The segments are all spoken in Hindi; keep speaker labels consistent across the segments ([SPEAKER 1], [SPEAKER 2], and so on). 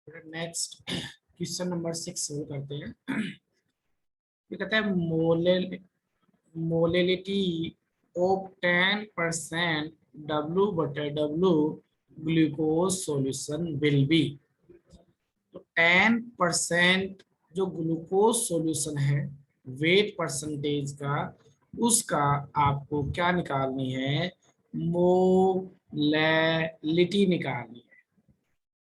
[SPEAKER 1] नेक्स्ट क्वेश्चन नंबर 6 शुरू करते हैं। ये कहता है molality of 10% W/W glucose solution will be. तो 10% जो ग्लूकोज सॉल्यूशन है वेट परसेंटेज का, उसका आपको क्या निकालनी है, मोलेलिटी निकालनी है।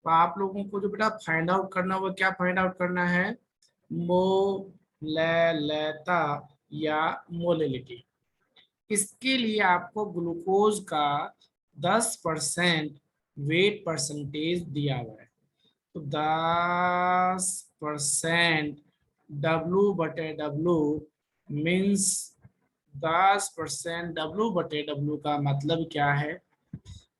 [SPEAKER 1] तो आप लोगों को जो बेटा फाइंड आउट करना होगा, क्या फाइंड आउट करना है, मोलेलेता या मोलेलिटी। इसके लिए आपको ग्लूकोज का 10% वेट परसेंटेज दिया हुआ है। तो 10% W/W मीन्स 10% W/W का मतलब क्या है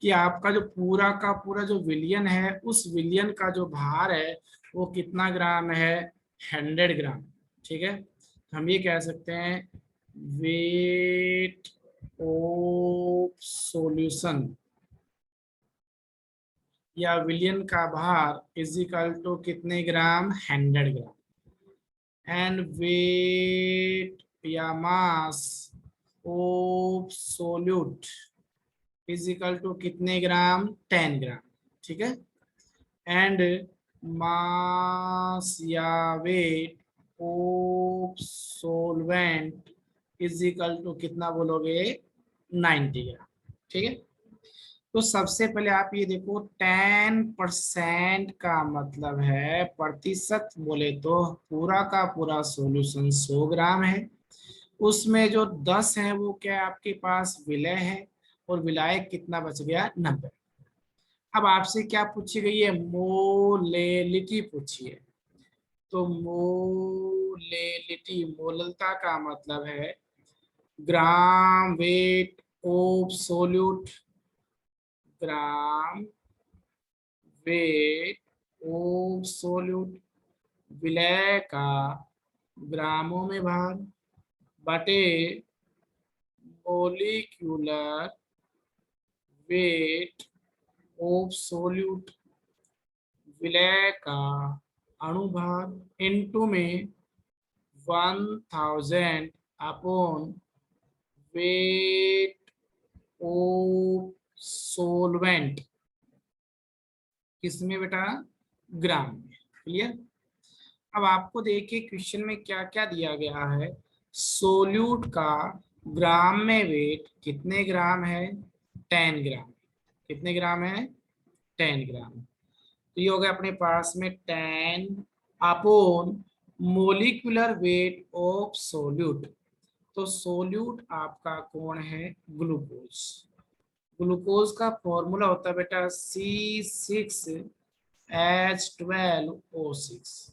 [SPEAKER 1] कि आपका जो पूरा का पूरा जो विलियन है, उस विलियन का जो भार है वो कितना ग्राम है, 100 ग्राम। ठीक है, हम ये कह सकते हैं वेट ऑफ सॉल्यूशन या विलियन का भार इज इक्वल टू कितने ग्राम, 100 ग्राम। एंड वेट या mass of solute is equal to कितने ग्राम, 10 ग्राम। ठीक है, एंड मास या weight of solvent is equal to कितना बोलोगे, 90 ग्राम। ठीक है, तो सबसे पहले आप ये देखो 10% का मतलब है प्रतिशत, बोले तो पूरा का पूरा सॉल्यूशन 100 ग्राम है। उसमें जो 10 है वो क्या है, आपके पास विलय है, और विलायक कितना बच गया, 90। अब आपसे क्या पूछी गई है, मोलेलिटी पूछी है। तो मोलेलिटी, मोललता का मतलब है ग्राम weight of solute, gram weight of solute, विलय का ग्रामों में भाग बटे मोलिक्यूलर वेट ऑफ सोल्यूट, विलय का अणुभार इनटू में 1000 अपॉन वेट ऑफ सोलवेंट, किसमें बेटा, ग्राम में। क्लियर। अब आपको देखिए क्वेश्चन में क्या क्या दिया गया है। सोल्यूट का ग्राम में वेट कितने ग्राम है, 10 ग्राम। कितने ग्राम है, 10 ग्राम। तो ये हो गया अपने पास में 10 upon molecular weight of solute. तो सोल्यूट आपका कौन है, ग्लूकोज। ग्लूकोज का फॉर्मूला होता है बेटा C6H12O6।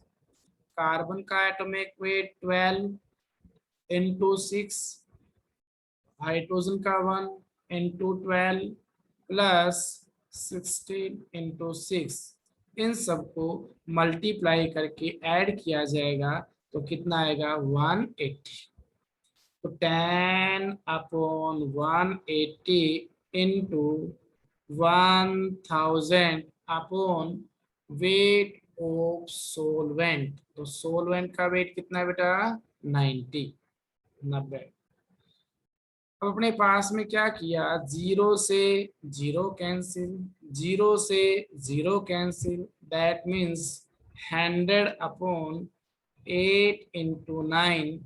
[SPEAKER 1] कार्बन का एटॉमिक वेट 12 इंटू 6, हाइड्रोजन का 1 इंटू 12 प्लस 16 इंटू 6, इन सबको मल्टीप्लाई करके ऐड किया जाएगा तो कितना आएगा, 180। तो 10/180 into 1000 upon weight of solvent. तो सोलवेंट का वेट कितना है बेटा, 90। अब अपने पास में क्या किया, 0 से 0 कैंसिल, 0 से 0 cancel, that means 100/8 into 9,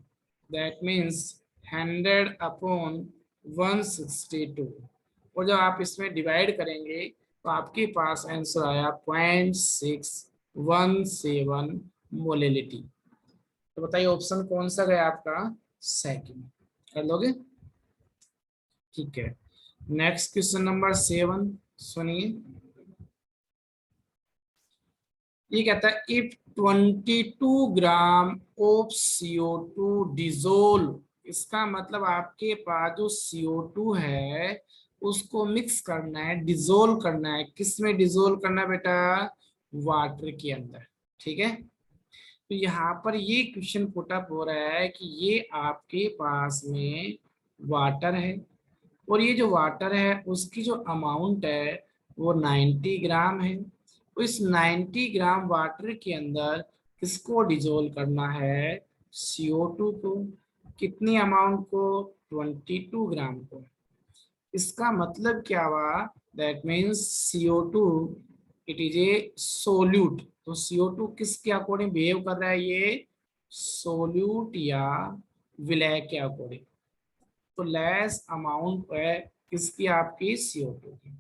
[SPEAKER 1] that means 100/162। और जब आप इसमें डिवाइड करेंगे तो आपके पास आंसर आया 0.617 मोलेलिटी। तो बताइए ऑप्शन कौन सा गया आपका, सेकंड। कर लोगे, ठीक है। नेक्स्ट क्वेश्चन नंबर 7 सुनिए। ये कहता है if 22 gram of CO2 dissolve, इसका मतलब आपके पास जो CO2 है उसको मिक्स करना है, डिजोल्व करना है। किस में डिजोल्व करना है बेटा, वाटर के अंदर। ठीक है, तो यहाँ पर ये क्वेश्चन पुट अप हो रहा है कि ये आपके पास में वाटर है, और ये जो वाटर है उसकी जो अमाउंट है वो 90 ग्राम है। तो इस 90 ग्राम वाटर के अंदर किसको डिजोल्व करना है, CO2 को। कितनी अमाउंट को, 22 ग्राम को। इसका मतलब क्या हुआ, that means CO2 it is a solute. तो CO2 किसके अकॉर्डिंग बिहेव कर रहा है, ये सोल्यूट या विलय के अकॉर्डिंग। तो लेस अमाउंट है किसकी, आपकी CO2 की।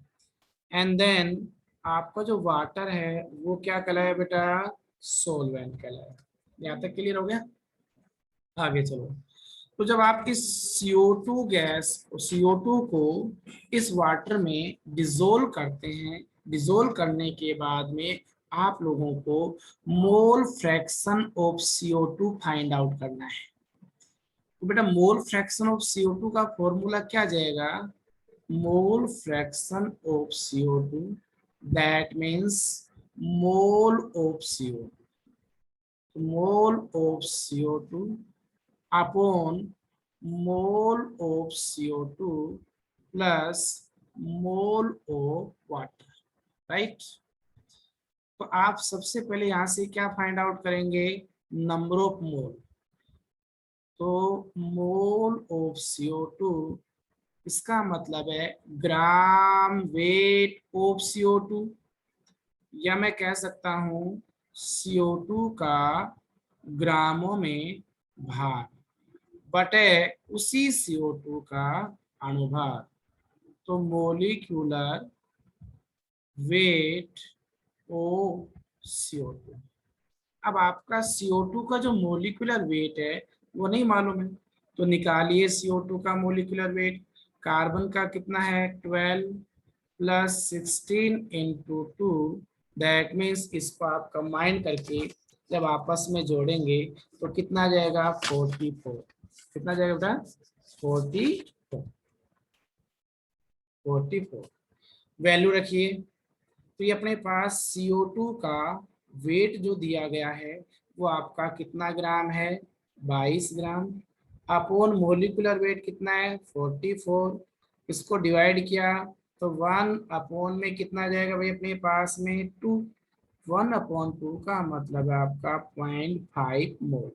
[SPEAKER 1] एंड देन आपका जो वाटर है वो क्या कहलाया बेटा, सोलवेंट कहलाया। यहाँ तक क्लियर हो गया, आगे चलो। तो जब आप इस CO2 गैस, CO2 को इस वाटर में डिजोल्व करते हैं, डिजोल्व करने के बाद में आप लोगों को mole fraction of CO2 find out करना है। तो बेटा मोल फ्रैक्शन ऑफ CO2 का फॉर्मूला क्या जाएगा, mole fraction of CO2 that means mole of CO2, mole of CO2 upon mole of CO2 plus mole of water, right. तो आप सबसे पहले यहां से क्या फाइंड आउट करेंगे, नंबर ऑफ मोल। तो मोल ऑफ CO2 इसका मतलब है ग्राम वेट ऑफ CO2, या मैं कह सकता हूं CO2 का ग्रामों में भार बटे उसी CO2 का अणुभार। तो मोलिक्यूलर वेट ऑफ CO2। अब आपका CO2 का जो मोलिकुलर वेट है वो नहीं मालूम है, तो निकालिए CO2 का मोलिकुलर वेट। कार्बन का कितना है, 12 प्लस 16 इंटू 2, दैट मीन्स इसको आप कंबाइन करके जब आपस में जोड़ेंगे तो कितना आ जाएगा, 44। कितना जाएगा बेटा, 44। 44 वैल्यू रखिए। तो ये अपने पास CO2 का वेट जो दिया गया है वो आपका कितना ग्राम है, 22 ग्राम। अपॉन मोलिकुलर वेट कितना है, 44। इसको डिवाइड किया तो 1 अपॉन में कितना जाएगा भाई अपने पास में 2। 1/2 का मतलब है आपका 0.5 मोल।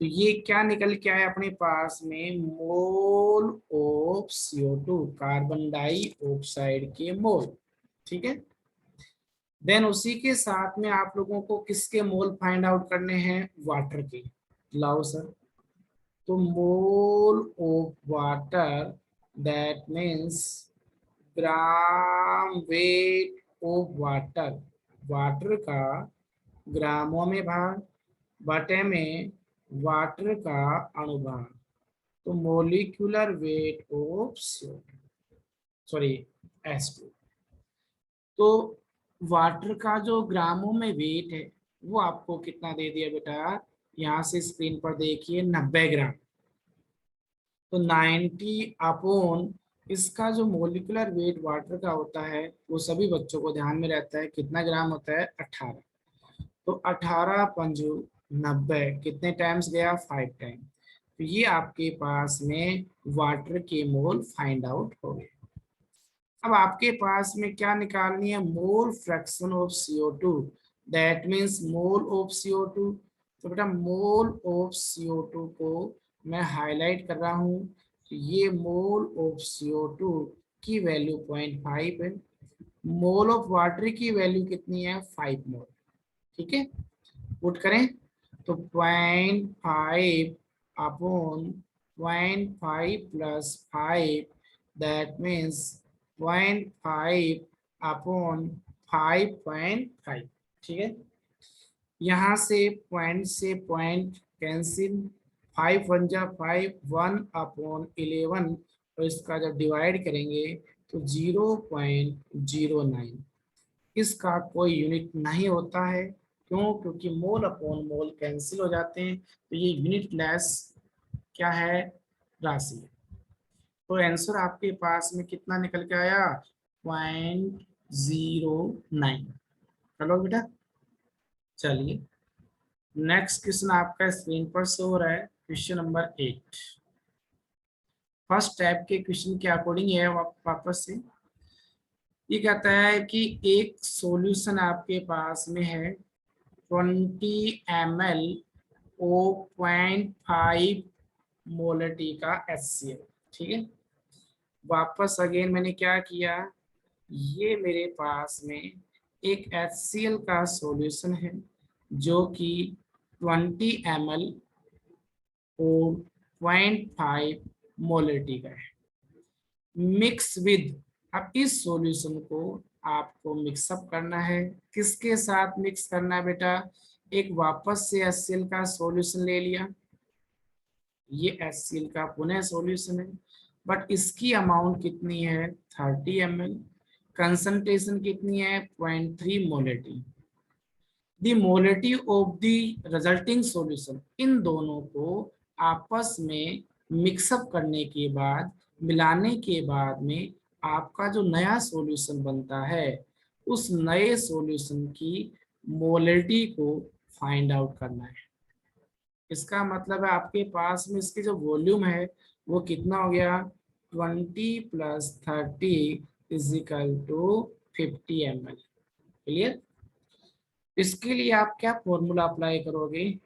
[SPEAKER 1] तो ये क्या निकल के आया अपने पास में, mole of CO2, carbon dioxide के मोल। ठीक है, देन उसी के साथ में आप लोगों को किसके मोल फाइंड आउट करने हैं, वाटर के। लाओ सर, तो mole of water that means gram weight of water, water का ग्रामों में भार बटे में वाटर का अणुभार। तो molecular weight of CO2, sorry H2। तो वाटर का जो ग्रामों में वेट है वो आपको कितना दे दिया बेटा, यहाँ से स्क्रीन पर देखिए 90 ग्राम। तो 90 अपॉन इसका जो मोलिकुलर वेट वाटर का होता है वो सभी बच्चों को ध्यान में रहता है, कितना ग्राम होता है, 18। तो 18 पंजू 90, कितने टाइम्स गया, 5 टाइम। तो ये आपके पास में वाटर के मोल फाइंड आउट हो गए। अब आपके पास में क्या निकालनी है, mole fraction of CO2 that means mole of CO2। तो बेटा मोल ऑफ CO2 को मैं हाईलाइट कर रहा हूं, तो ये मोल ऑफ CO2 की वैल्यू 0.5 है। मोल ऑफ वाटर की वैल्यू कितनी है, 5 मोल। ठीक है, पुट करें तो 0.5 upon 0.5 plus 5 that means 0.5 upon 5.5। ठीक है, यहाँ से पॉइंट कैंसिल, 5 1 जा 5, 1/11। और इसका जब डिवाइड करेंगे तो 0.09। इसका कोई यूनिट नहीं होता है, क्यों, क्योंकि मोल अपॉन मोल कैंसिल हो जाते हैं। तो ये यूनिट लेस क्या है, राशि है। तो आंसर आपके पास में कितना निकल के आया, 0.09। चलो बेटा, चलिए नेक्स्ट क्वेश्चन आपका स्क्रीन पर शो हो रहा है, क्वेश्चन नंबर 8। फर्स्ट टाइप के क्वेश्चन के अकॉर्डिंग है वापस से। ये कहता है कि एक सॉल्यूशन आपके पास में है 20 ml ओ 0.5 मोलटी का HCl, ठीक है। वापस अगेन मैंने क्या किया, ये मेरे पास में एक HCl का सॉल्यूशन है जो कि 20 ml ओ 0.5 मोलटी का है, मिक्स विद। अब इस सॉल्यूशन को आपको मिक्सअप करना है। किसके साथ मिक्स करना है बेटा, एक वापस से HCl का सॉल्यूशन ले लिया, ये HCl का पुनः सॉल्यूशन है, बट इसकी अमाउंट कितनी है 30 ml, कंसंट्रेशन कितनी है 0.3 molarity. The molarity of the resulting solution, इन दोनों को आपस में मिक्सअप करने के बाद, मिलाने के बाद में आपका जो नया सॉल्यूशन बनता है, उस नए सॉल्यूशन की मोलटी को फाइंड आउट करना है। इसका मतलब है आपके पास में इसकी जो वॉल्यूम है वो कितना हो गया, 20 + 30 = 50 ml। क्लियर। इसके लिए आप क्या फॉर्मूला अप्लाई करोगे,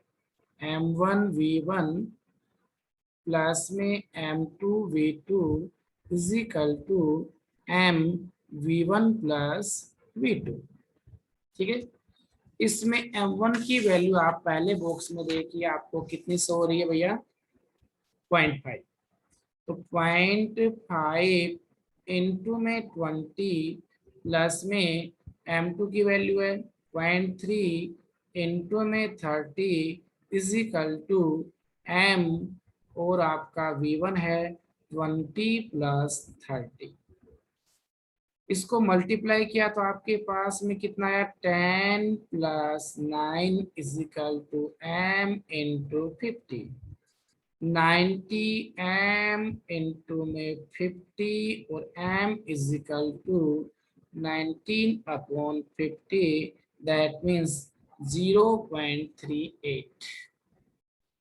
[SPEAKER 1] M1V1 प्लस में M2V2 = MV1 + V2, ठीक है। इसमें M1 की वैल्यू आप पहले बॉक्स में देखिए आपको कितनी शो हो रही है भैया, 0.5। तो 0.5 इंटू में 20 प्लस में M2 की वैल्यू है 0.3 इंटू में 30 = M, और आपका V1 है 20 + 30। इसको मल्टीप्लाई किया तो आपके पास में कितना आया, 10 + 9 = M × 50। 90 M इंटू में 50 और M = 19/50, दैट मीन्स 0.38।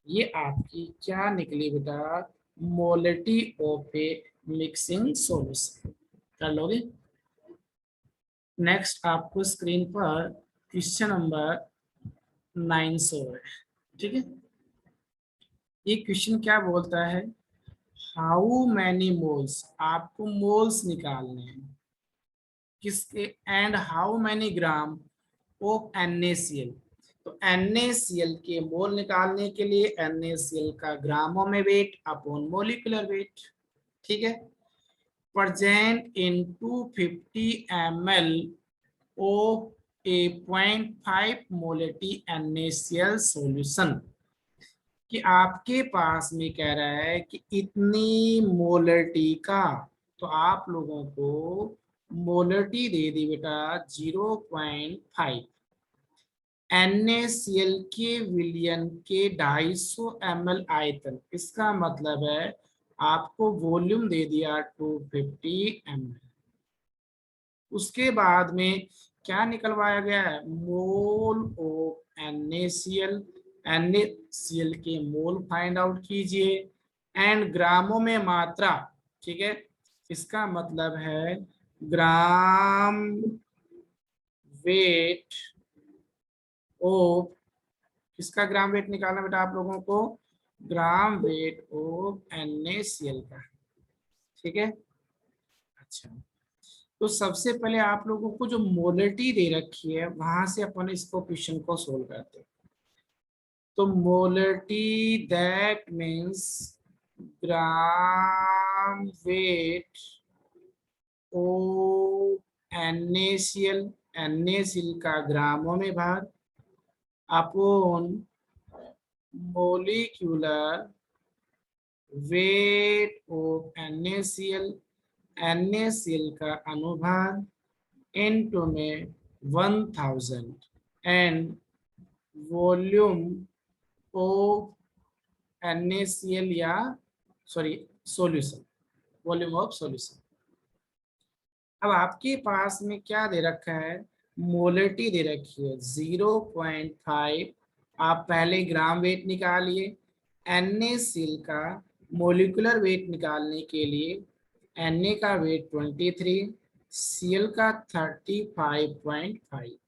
[SPEAKER 1] ये आपकी क्या निकली बेटा, मोलटी ऑफ ए मिक्सिंग सॉल्यूशन। कर लोगे। नेक्स्ट आपको स्क्रीन पर क्वेश्चन नंबर 9 शो है, ठीक है। ये क्वेश्चन क्या बोलता है, हाउ मैनी मोल्स, आपको मोल्स निकालने हैं किसके, and how many gram of NaCl। तो NaCl के मोल निकालने के लिए NaCl का ग्रामों में वेट अपॉन मोलिकुलर वेट, ठीक है, present in 250 ml of A 0.5 मोलटी NaCl solution, कि आपके पास में कह रहा है कि इतनी मोलटी का, तो आप लोगों को मोलटी दे दी बेटा 0.5, NaCl के विलियन के 250 ml आयतन, इसका मतलब है आपको वॉल्यूम दे दिया 250 ml। उसके बाद में क्या निकलवाया गया है, मोल ऑफ NaCl, NaCl के मोल फाइंड आउट कीजिए, एंड ग्रामों में मात्रा, ठीक है। इसका मतलब है ग्राम वेट ऑफ, किसका ग्राम वेट निकालना बेटा आप लोगों को, ग्राम वेट ऑफ NaCl का, ठीक है। अच्छा, तो सबसे पहले आप लोगों को जो मोलटी दे रखी है वहां से अपन इसको क्वेश्चन को सोल्व करते हैं। तो molarity that means gram weight of NaCl, NaCl का ग्रामों में भाग upon molecular weight of NaCl, NaCl का अनुभाग इनटू में 1000 एंड वॉल्यूम ऑफ NaCl, या sorry solution, volume of solution. अब आपके पास में क्या दे रखा है, मोलटी दे रखी है 0.5। आप पहले ग्राम वेट निकालिए, NaCl का मोलिकुलर वेट निकालने के लिए Na का वेट 23, Cl का 35.5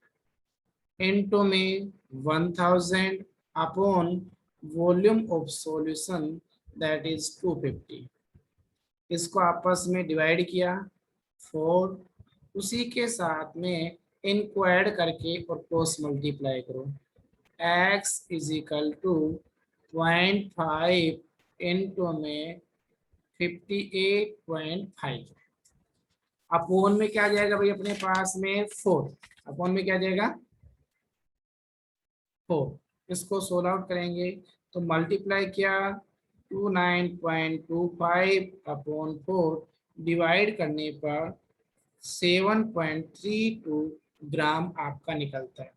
[SPEAKER 1] इनटू में 1000 upon volume of solution that is 250। इसको आपस में डिवाइड किया 4, उसी के साथ में इनको ऐड करके और क्रॉस मल्टीप्लाई करो। x is equal to 0.5 into में 58.5 अपॉन में क्या आ जाएगा भाई अपने पास में 4, अपॉन में क्या आ जाएगा 4। इसको सोल्व आउट करेंगे तो मल्टीप्लाई किया 29.25 अपॉन 4 डिवाइड करने पर 7.32 ग्राम आपका निकलता है।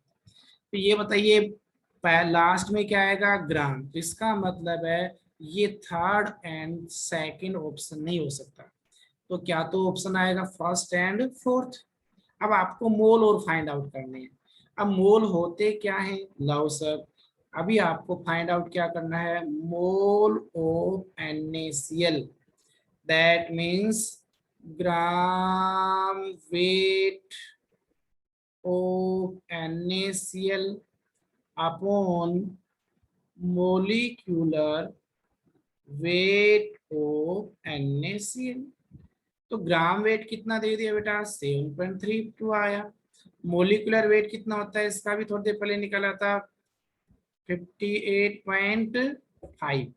[SPEAKER 1] तो ये बताइए लास्ट में क्या आएगा ग्राम, तो इसका मतलब है ये थर्ड एंड सेकंड ऑप्शन नहीं हो सकता, तो क्या तो ऑप्शन आएगा फर्स्ट एंड फोर्थ। अब आपको मोल और फाइंड आउट करने हैं। अब मोल होते क्या है लव सर, अभी आपको फाइंड आउट क्या करना है, mole of NaCl, that means gram weight of NaCl upon molecular weight of NaCl। तो ग्राम वेट कितना दे दिया बेटा 7.32 आया। मोलिकुलर वेट कितना होता है इसका भी थोड़ी देर पहले निकाला था 58.5।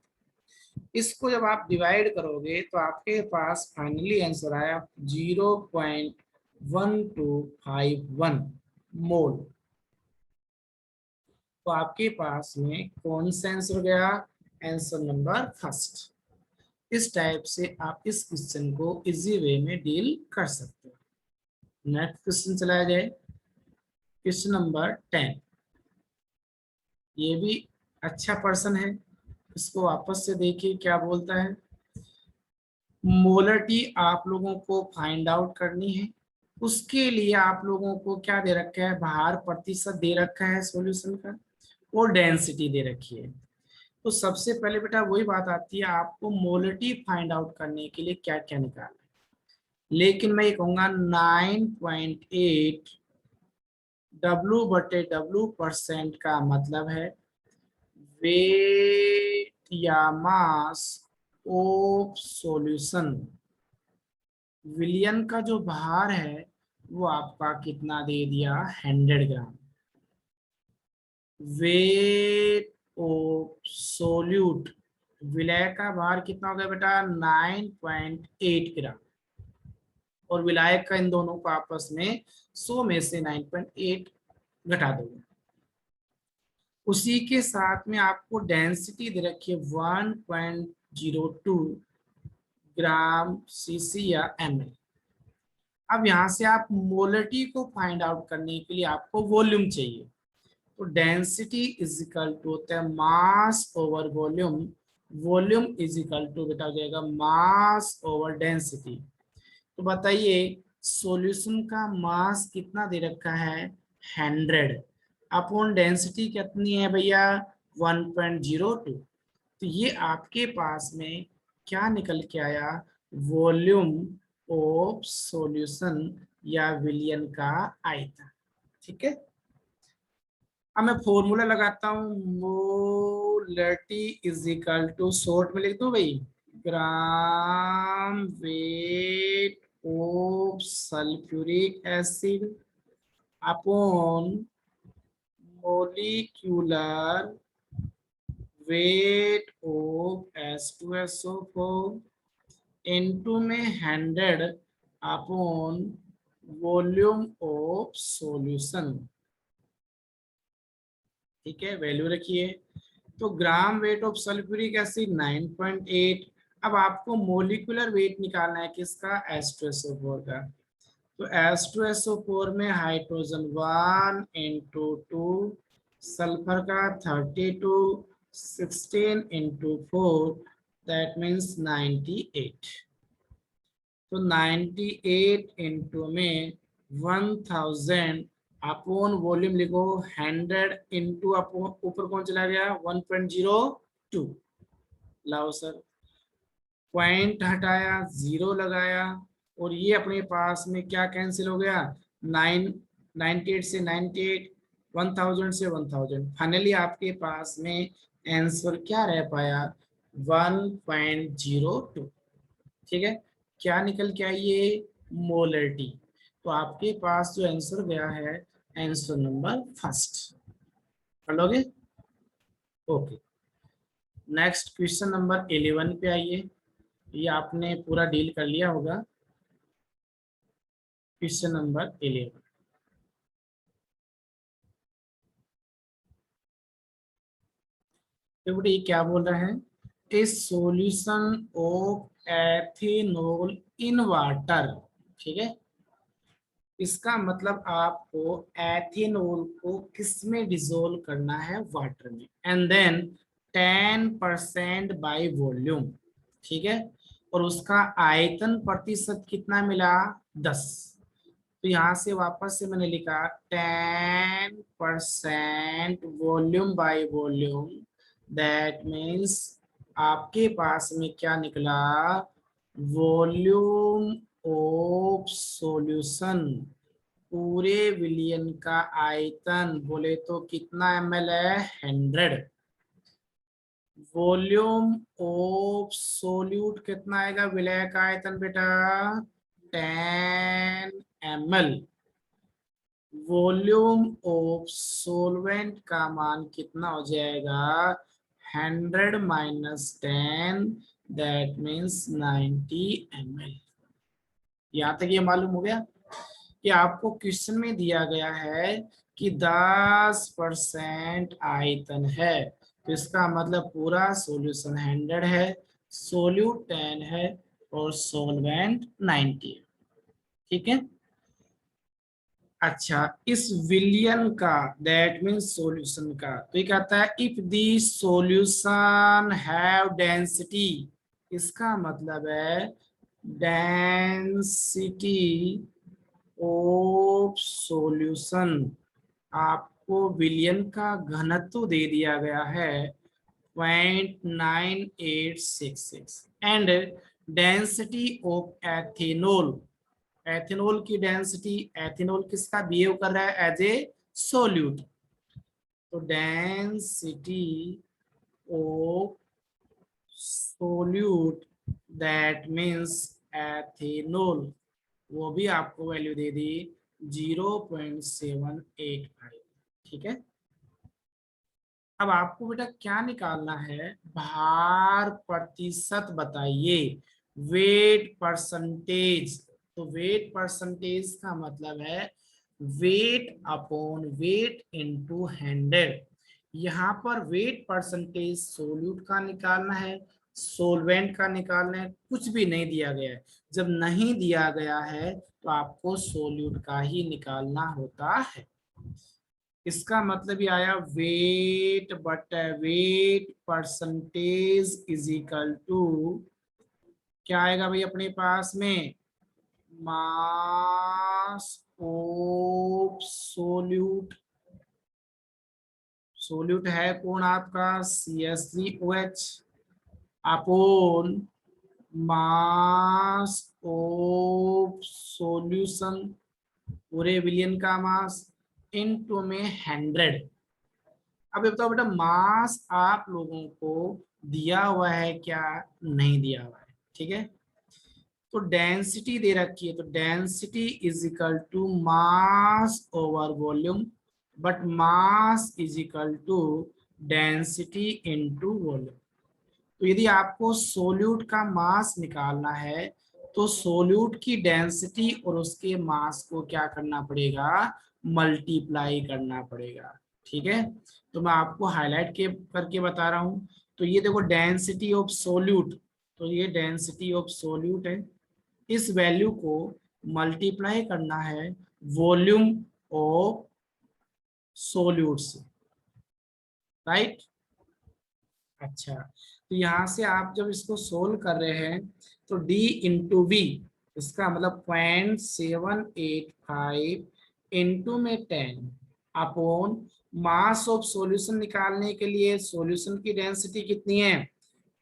[SPEAKER 1] इसको जब आप डिवाइड करोगे तो आपके पास फाइनली आंसर आया 0.1251 मोल। तो आपके पास में कौन सा आंसर गया, आंसर नंबर फर्स्ट। इस टाइप से आप इस क्वेश्चन को इजी वे में डील कर सकते हो। नेक्स्ट क्वेश्चन चलाया जाए, क्वेश्चन नंबर 10। ये भी अच्छा पर्सन है, इसको वापस से देखिए क्या बोलता है। मोलरिटी आप लोगों को फाइंड आउट करनी है, उसके लिए आप लोगों को क्या दे रखा है, भार प्रतिशत दे रखा है सॉल्यूशन का और डेंसिटी दे रखी है। तो सबसे पहले बेटा वही बात आती है, आपको मोलरिटी फाइंड आउट करने के लिए क्या क्या निकालना है। लेकिन मैं ये कहूंगा 9.8 W/W% का मतलब है वेट या मास ऑफ सॉल्यूशन। विलियन का जो भार है वो आपका कितना दे दिया 100 ग्राम। वेट ऑफ सोल्यूट, विलय का भार कितना हो गया बेटा 9.8 ग्राम, और विलायक का इन दोनों को आपस में 100 में से 9.8 घटा दोगे। उसी के साथ में आपको डेंसिटी दे रखी है 1.02 ग्राम सीसी या ml। अब यहाँ से आप मोलरिटी को फाइंड आउट करने के लिए आपको वॉल्यूम चाहिए, तो डेंसिटी इज इक्वल टू होता है mass over volume. Volume is equal to बेटा हो जाएगा मास ओवर डेंसिटी। तो बताइए सॉल्यूशन का मास कितना दे रखा है 100 अपॉन डेंसिटी कितनी है भैया 1.02। तो ये आपके पास में क्या निकल के आया, वॉल्यूम ऑफ सॉल्यूशन या विलियन का आयतन। ठीक है, अब मैं फॉर्मूला लगाता हूँ, molarity is equal to, short में लिख दूं भाई, gram weight of sulphuric acid upon molecular weight of H2SO4 into में 100 अपॉन वॉल्यूम ऑफ सॉल्यूशन। ठीक है, वैल्यू रखिए। तो ग्राम वेट ऑफ सल्फ्यूरिक एसिड 9.8। अब आपको मोलिकुलर वेट निकालना है किसका H2SO4 का। तो H2SO4 में हाइड्रोजन 1 इंटू 2, सल्फर का 32, 16 इंटू 4 दैट मीन्स 98। तो 98 इंटू में 1000 अपॉन वॉल्यूम लिखो 100 इंटू अपॉन ऊपर कौन चला गया 1.02। लाओ सर, पॉइंट हटाया 0 लगाया और ये अपने पास में क्या कैंसिल हो गया, 9, 98 से 98, 1000 से 1000, फाइनली आपके पास में आंसर क्या रह पाया, 1.02। ठीक है, क्या निकल के आई ये, मोलरिटी। तो आपके पास जो आंसर गया है, आंसर नंबर फर्स्ट, कर लोगे। ओके, नेक्स्ट क्वेश्चन नंबर 11 पे आइए। ये आपने पूरा डील कर लिया होगा। क्वेश्चन नंबर 11, तो बेटे ये क्या बोल रहा है, ए solution of ethanol in water. ठीक है, इसका मतलब आपको एथेनॉल को किस में डिसोल्व करना है, वाटर में, एंड देन 10% बाय वॉल्यूम। ठीक है, और उसका आयतन प्रतिशत कितना मिला, 10। तो यहाँ से वापस से मैंने लिखा 10% volume by volume, that means आपके पास में क्या निकला, वॉल्यूम ऑफ सॉल्यूशन, पूरे विलियन का आयतन बोले तो कितना ml है, 100। वॉल्यूम ऑफ सोल्यूट कितना आएगा, विलय का आयतन बेटा 10 ml। वॉल्यूम ऑफ सोलवेंट का मान कितना हो जाएगा, 100 माइनस 10, दैट मीन्स 90 ml। यहाँ तक ये मालूम हो गया कि आपको क्वेश्चन में दिया गया है कि 10% आयतन है, तो इसका मतलब पूरा सॉल्यूशन 100 है, सोल्यूट 10 है और सोलवेंट 90 है। ठीक है, अच्छा, इस विलियन का, दैट मीन्स सॉल्यूशन का, तो ये कहता है if the solution have density, इसका मतलब है डेंसिटी ऑफ सॉल्यूशन, आपको विलियन का घनत्व दे दिया गया है 0.9866, and density of ethanol, ethanol की डेंसिटी, एथेनॉल किसका बिहेव कर रहा है, एज ए सोल्यूट, तो density of solute, that means ethanol, वो भी आपको वैल्यू दे दी 0.785। ठीक है, अब आपको बेटा क्या निकालना है, भार प्रतिशत बताइए, वेट परसेंटेज। तो वेट परसेंटेज का मतलब है वेट अपॉन वेट इनटू 100। यहाँ पर वेट परसेंटेज सोल्यूट का निकालना है, सोलवेंट का निकालना है, कुछ भी नहीं दिया गया है। जब नहीं दिया गया है तो आपको सोल्यूट का ही निकालना होता है। इसका मतलब ये आया weight but weight percentage is equal to, क्या आएगा भाई अपने पास में, मास ऑफ सोल्यूट, सोल्यूट है कौन आपका CH3OH, upon mass of solution, पूरे विलियन का मास, इनटू में 100। अब ये बताओ बेटा, मास आप लोगों को दिया हुआ है क्या, नहीं दिया हुआ है। ठीक है, तो डेंसिटी दे रखी है, तो density is equal to mass over volume, but mass is equal to density into volume. तो यदि आपको सोल्यूट का मास निकालना है तो सोल्यूट की डेंसिटी और उसके मास को क्या करना पड़ेगा, मल्टीप्लाई करना पड़ेगा। ठीक है, तो मैं आपको हाईलाइट के करके बता रहा हूं। तो ये देखो डेंसिटी ऑफ सोल्यूट, तो ये डेंसिटी ऑफ सोल्यूट है, इस वैल्यू को मल्टीप्लाई करना है वॉल्यूम ऑफ सोल्यूट से, राइट। अच्छा, तो यहाँ से आप जब इसको सोल्व कर रहे हैं तो D इंटू वी, इसका मतलब 0.785 इंटू में 10 अपॉन मास ऑफ सॉल्यूशन निकालने के लिए, सॉल्यूशन की डेंसिटी कितनी है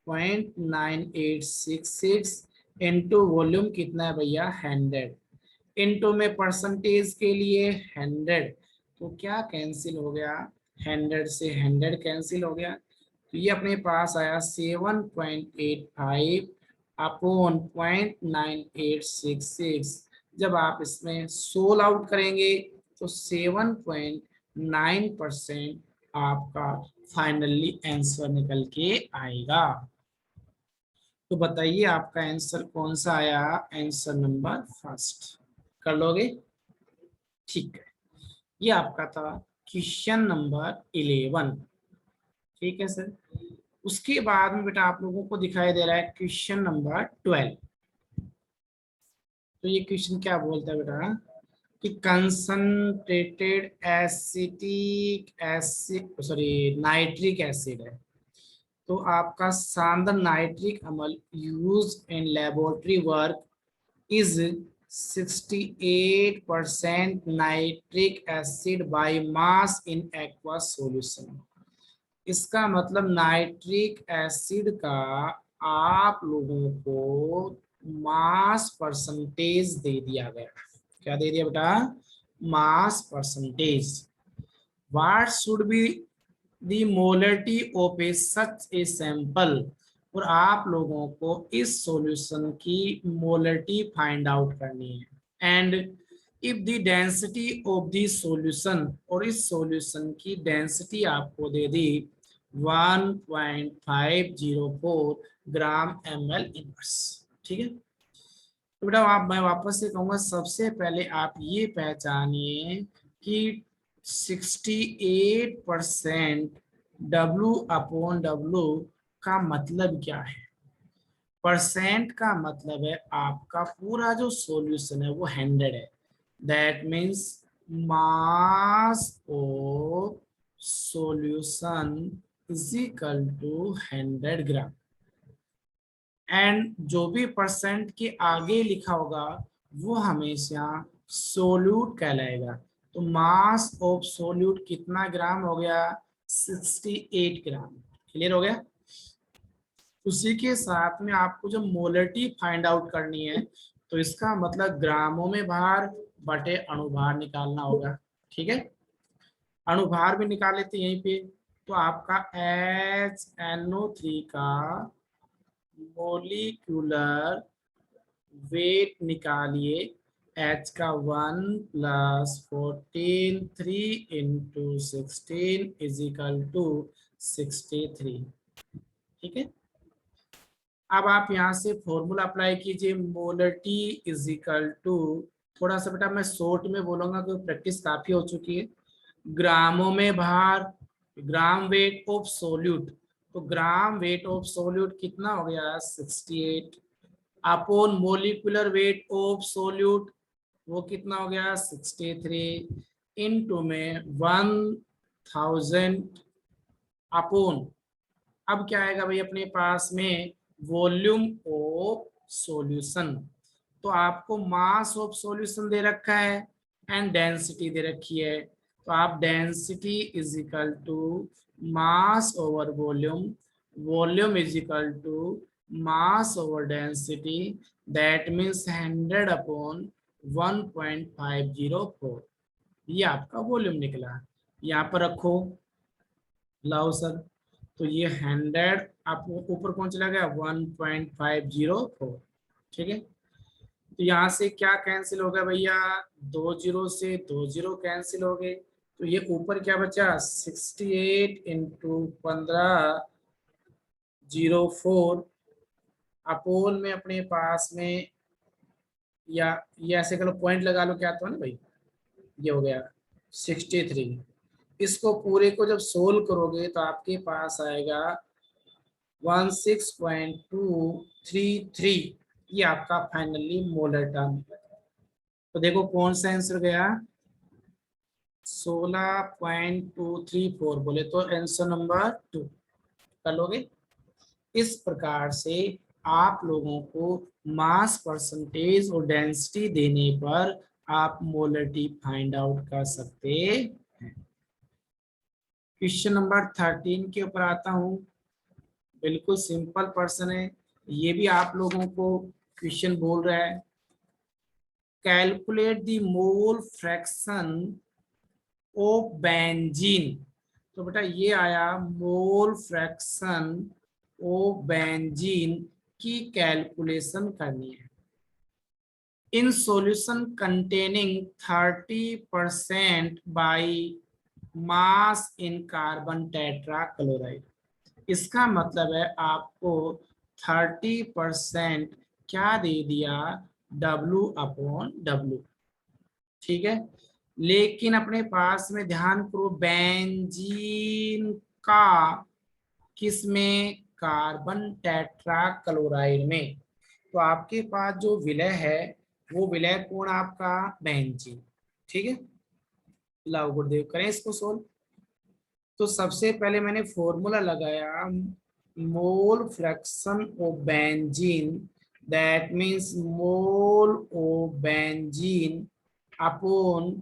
[SPEAKER 1] 0.9866, इनटू वॉल्यूम कितना है भैया 100, इनटू में परसेंटेज के लिए 100, तो क्या कैंसिल हो गया, 100 से 100 कैंसिल हो गया, तो ये अपने पास आया 7.85 अपॉन 0.9866। जब आप इसमें सोल आउट करेंगे तो 7.9% आपका फाइनली आंसर निकल के आएगा। तो बताइए आपका आंसर कौन सा आया, आंसर नंबर फर्स्ट, कर लोगे? ठीक है, ये आपका था क्वेश्चन नंबर 11। ठीक है सर, उसके बाद में बेटा आप लोगों को दिखाई दे रहा है क्वेश्चन नंबर 12। तो ये क्वेश्चन क्या बोलता है बेटा कि concentrated acetic acid, sorry nitric acid है, तो आपका शानदार नाइट्रिक अम्ल use in laboratory work is 68% nitric acid by mass in aqua solution. इसका मतलब नाइट्रिक एसिड का आप लोगों को मास परसेंटेज दे दिया गया। क्या दे दिया बेटा? Mass percentage. What should be the molarity of A such a sample, और आप लोगों को इस सॉल्यूशन की मोलरिटी फाइंड आउट करनी है। And if the density of the solution, और इस सॉल्यूशन की डेंसिटी आपको दे दी 1.504 ग्राम ml इनवर्स। ठीक है, तो बेटा आप, मैं वापस से कहूंगा, सबसे पहले आप ये पहचानिए कि 68% W अपॉन W का मतलब क्या है। परसेंट का मतलब है आपका पूरा जो सॉल्यूशन है वो 100 है, that means mass of solution is equal to 100 gram. And जो भी परसेंट के आगे लिखा होगा वो हमेशा सोल्यूट कहलाएगा। तो मास ऑफ सोल्यूट कितना ग्राम हो गया? 68 ग्राम। क्लियर हो गया? उसी के साथ में आपको जो मोलरिटी फाइंड आउट करनी है, तो इसका मतलब ग्रामों में भार बटे अणुभार निकालना होगा। ठीक है, अणुभार भी निकाल लेते यहीं पे। तो आपका HNO3 का मोलिकुलर वेट निकालिए, H का 1 + 14 3 × 16 = 63। ठीक है, अब आप यहाँ से फॉर्मूला अप्लाई कीजिए, मोलरिटी इज इक्वल टू, थोड़ा सा बेटा मैं शॉर्ट में बोलूंगा क्योंकि प्रैक्टिस काफी हो चुकी है। ग्रामों में भार, ग्राम वेट ऑफ सोल्यूट, तो ग्राम वेट ऑफ सोल्यूट कितना हो गया? 68 upon molecular weight of solute, वो कितना हो गया? 63 इनटू में 1000 अपॉन, अब क्या आएगा भाई अपने पास में? Volume of solution. तो आपको मास ऑफ सॉल्यूशन दे रखा है एंड डेंसिटी दे रखी है, तो आप density is equal to mass over volume, volume is equal to mass over density, that means 100 upon 1.504। ये आपका वॉल्यूम निकला। यहाँ पर रखो, लाओ सर, तो ये 100 आपको ऊपर कौन चला गया? 1.504। ठीक है, तो यहाँ से क्या कैंसिल हो गया भैया? 2 जीरो से 2 जीरो कैंसिल हो गए, तो ये ऊपर क्या बचा? 68 × 1504 अपोल में अपने पास में, या ये ऐसे करो पॉइंट लगा लो, क्या तो है ना भाई, ये हो गया 63। इसको पूरे को जब सोल्व करोगे तो आपके पास आएगा 16.233। ये आपका फाइनली मोलर टर्म। तो देखो कौन सा आंसर गया? 16.234 बोले तो आंसर नंबर 2 कर लोगे। इस प्रकार से आप लोगों को मास परसेंटेज और डेंसिटी देने पर आप मोलरिटी फाइंड आउट कर सकते हैं। क्वेश्चन नंबर 13 के ऊपर आता हूं। बिल्कुल सिंपल पर्सन है, ये भी आप लोगों को क्वेश्चन बोल रहा है calculate the mole fraction of benzene. तो बेटा ये आया मोल फ्रैक्शन ऑफ बेंजीन की कैलकुलेशन करनी है in solution containing 30% by mass in carbon tetrachloride. इसका मतलब है आपको 30% क्या दे दिया W/W। ठीक है, लेकिन अपने पास में ध्यान करो बेंजीन का किस में कार्बन टेट्राक्लोराइड में। तो आपके पास जो विलय है वो विलय कोण आपका बेंजीन। ठीक है, लाओ गुरुदेव करें इसको सोल्व। तो सबसे पहले मैंने फॉर्मूला लगाया mole fraction of benzene that means mole of benzene upon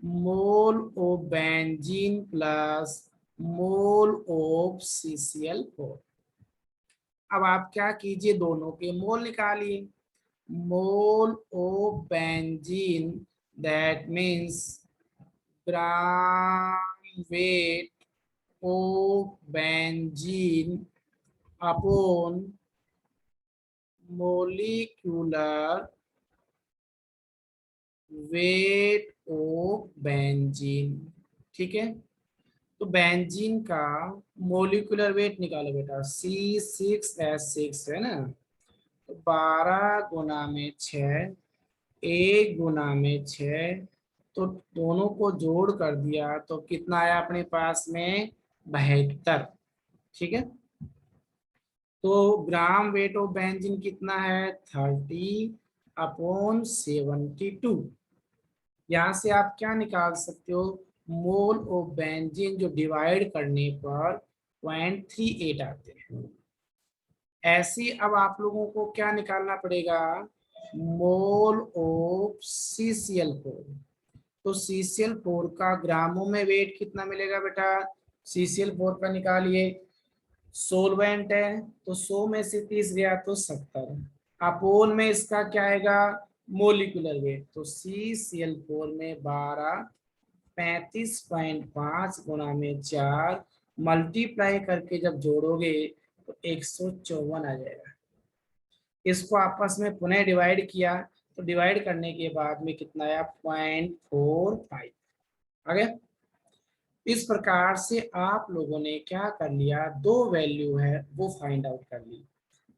[SPEAKER 1] mole of benzene plus mole of CCl4। अब आप क्या कीजिए दोनों के मोल निकालिए mole of benzene that means gram weight of benzene upon molecular weight of benzene. ठीक है, तो बेंजीन का मोलिकुलर वेट निकालो बेटा C6H6 है ना, तो 12 गुना में 6 1 गुना में 6 तो दोनों को जोड़ कर दिया तो कितना आया अपने पास में 72। ठीक है, तो ग्राम वेट ऑफ बेंजीन कितना है 30/72। यहाँ से आप क्या निकाल सकते हो मोल ऑफ बेंजीन जो डिवाइड करने पर 0.38 आते हैं। ऐसे अब आप लोगों को क्या निकालना पड़ेगा मोल ऑफ CCl4। तो CCl4 का ग्रामों में वेट कितना मिलेगा बेटा CCl4 का निकालिए सोलवेंट है तो 100 में से 30 गया तो 70। अपोन में इसका क्या आएगा मोलिकुलर वेट तो CCl4 में 12 35.5 गुना में 4 मल्टीप्लाई करके जब जोड़ोगे तो 154 आ जाएगा। इसको आपस में पुनः डिवाइड किया तो डिवाइड करने के बाद में कितना आया 0.45 आ गया। इस प्रकार से आप लोगों ने क्या कर लिया दो वैल्यू है वो फाइंड आउट कर ली।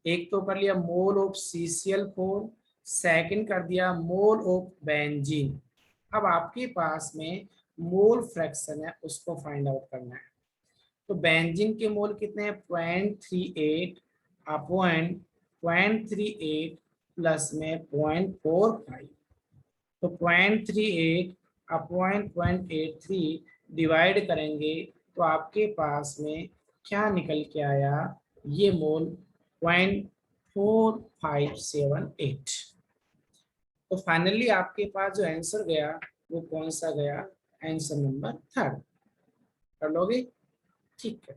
[SPEAKER 1] एक तो कर लिया मोल ऑफ CCl4 सेकंड कर दिया मोल ऑफ बेंजीन। अब आपके पास में मोल फ्रैक्शन है उसको फाइंड आउट करना है। तो बेंजीन के मोल कितने हैं 0.38 अपॉन 0.38 प्लस में 0.45 तो 0.38 अपॉन 0.83 डिवाइड करेंगे तो आपके पास में क्या निकल के आया ये मोल 0.4578। तो फाइनली आपके पास जो आंसर गया वो कौन सा गया आंसर नंबर 3 कर लोगे। ठीक है।